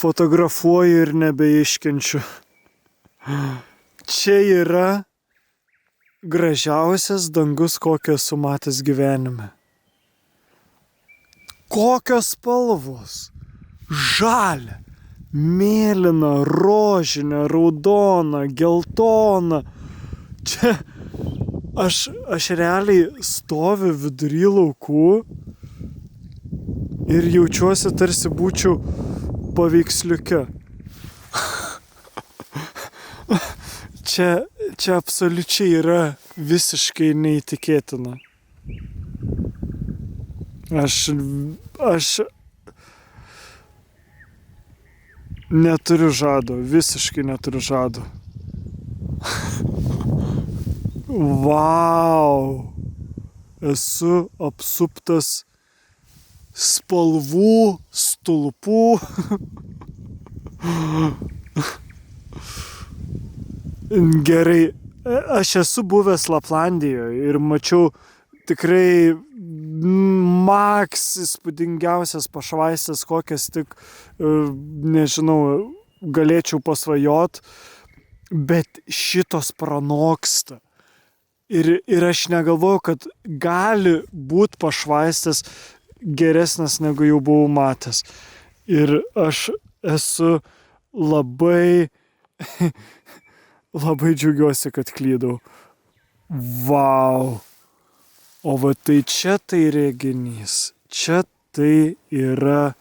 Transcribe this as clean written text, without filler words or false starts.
fotografuoju ir nebeiškenčiu. Čia yra gražiausias dangus, kokį esu matęs gyvenime. Kokios spalvos? Žalia, mėlyna, rožinė, raudona, geltona. Čia aš realiai stoviu vidury laukų ir jaučiuosi tarsi būčiau paveiksliuke. Čia absoliučiai yra visiškai neįtikėtina. Aš neturiu žado, visiškai neturiu žado. Vau! Esu apsuptas spalvų, stulpų. Gerai, aš esu buvęs Laplandijoje ir mačiau tikrai maks įspūdingiausias pašvaistes, kokias tik, nežinau, galėčiau pasvajot, bet šitos pranoksta. Ir aš negalvoju, kad gali būt pašvaistes geresnis, negu jau buvau matęs. Ir aš esu labai džiaugiuosi, kad klydau. Vau! O va tai čia tai reginys. Čia tai yra